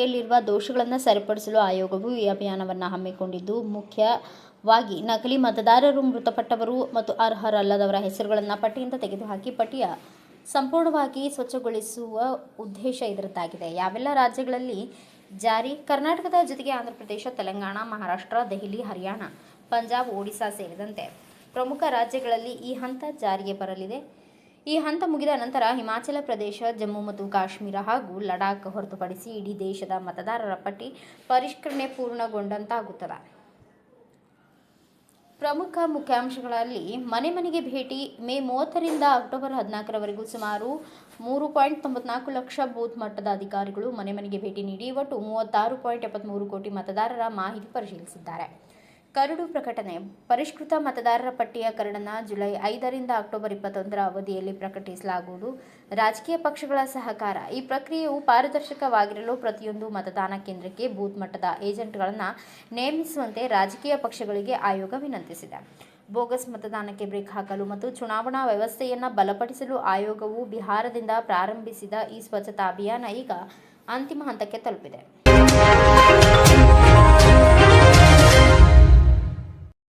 ಪ್ರಕ್ರಿಯೆಯಲ್ಲಿರುವ ದೋಷಗಳನ್ನು ಸರಿಪಡಿಸಲು ಆಯೋಗವು ಈ ಅಭಿಯಾನವನ್ನು ಹಮ್ಮಿಕೊಂಡಿದ್ದು, ಮುಖ್ಯವಾಗಿ ನಕಲಿ ಮತದಾರರು, ಮೃತಪಟ್ಟವರು ಮತ್ತು ಅರ್ಹರಲ್ಲದವರ ಹೆಸರುಗಳನ್ನು ಪಟ್ಟಿಯಿಂದ ತೆಗೆದುಹಾಕಿ ಪಟ್ಟಿಯ ಸಂಪೂರ್ಣವಾಗಿ ಸ್ವಚ್ಛಗೊಳಿಸುವ ಉದ್ದೇಶ ಇದರದ್ದಾಗಿದೆ. ಯಾವೆಲ್ಲ ರಾಜ್ಯಗಳಲ್ಲಿ ಜಾರಿ? ಕರ್ನಾಟಕದ ಜೊತೆಗೆ ಆಂಧ್ರಪ್ರದೇಶ, ತೆಲಂಗಾಣ, ಮಹಾರಾಷ್ಟ್ರ, ದೆಹಲಿ, ಹರಿಯಾಣ, ಪಂಜಾಬ್, ಒಡಿಶಾ ಸೇರಿದಂತೆ ಪ್ರಮುಖ ರಾಜ್ಯಗಳಲ್ಲಿ ಈ ಹಂತ ಜಾರಿಗೆ ಬರಲಿದೆ. ಈ ಹಂತ ಮುಗಿದ ನಂತರ ಹಿಮಾಚಲ ಪ್ರದೇಶ, ಜಮ್ಮು ಮತ್ತು ಕಾಶ್ಮೀರ ಹಾಗೂ ಲಡಾಖ್ ಹೊರತುಪಡಿಸಿ ಇಡೀ ದೇಶದ ಮತದಾರರ ಪಟ್ಟಿ ಪರಿಷ್ಕರಣೆ ಪೂರ್ಣಗೊಂಡಂತಾಗುತ್ತದೆ. ಪ್ರಮುಖ ಮುಖ್ಯಾಂಶಗಳಲ್ಲಿ ಮನೆ ಮನೆಗೆ ಭೇಟಿ. ಮೇ 30ರಿಂದ ಅಕ್ಟೋಬರ್ 14ರವರೆಗೂ ಸುಮಾರು 3.94 ಲಕ್ಷ ಬೂತ್ ಮಟ್ಟದ ಅಧಿಕಾರಿಗಳು ಮನೆ ಮನೆಗೆ ಭೇಟಿ ನೀಡಿ ಒಟ್ಟು 36.73 ಕೋಟಿ ಮತದಾರರ ಮಾಹಿತಿ ಪರಿಶೀಲಿಸಿದ್ದಾರೆ. ಕರಡು ಪ್ರಕಟಣೆ. ಪರಿಷ್ಕೃತ ಮತದಾರರ ಪಟ್ಟಿಯ ಕರಡನ್ನು ಜುಲೈ 5ರಿಂದ ಅಕ್ಟೋಬರ್ 21ರ ಅವಧಿಯಲ್ಲಿ ಪ್ರಕಟಿಸಲಾಗುವುದು. ರಾಜಕೀಯ ಪಕ್ಷಗಳ ಸಹಕಾರ. ಈ ಪ್ರಕ್ರಿಯೆಯು ಪಾರದರ್ಶಕವಾಗಿರಲು ಪ್ರತಿಯೊಂದು ಮತದಾನ ಕೇಂದ್ರಕ್ಕೆ ಬೂತ್ ಮಟ್ಟದ ಏಜೆಂಟ್ಗಳನ್ನು ನೇಮಿಸುವಂತೆ ರಾಜಕೀಯ ಪಕ್ಷಗಳಿಗೆ ಆಯೋಗ ವಿನಂತಿಸಿದೆ. ಬೋಗಸ್ ಮತದಾನಕ್ಕೆ ಬ್ರೇಕ್ ಹಾಕಲು ಮತ್ತು ಚುನಾವಣಾ ವ್ಯವಸ್ಥೆಯನ್ನು ಬಲಪಡಿಸಲು ಆಯೋಗವು ಬಿಹಾರದಿಂದ ಪ್ರಾರಂಭಿಸಿದ ಈ ಸ್ವಚ್ಛತಾ ಅಭಿಯಾನ ಈಗ ಅಂತಿಮ ಹಂತಕ್ಕೆ ತಲುಪಿದೆ.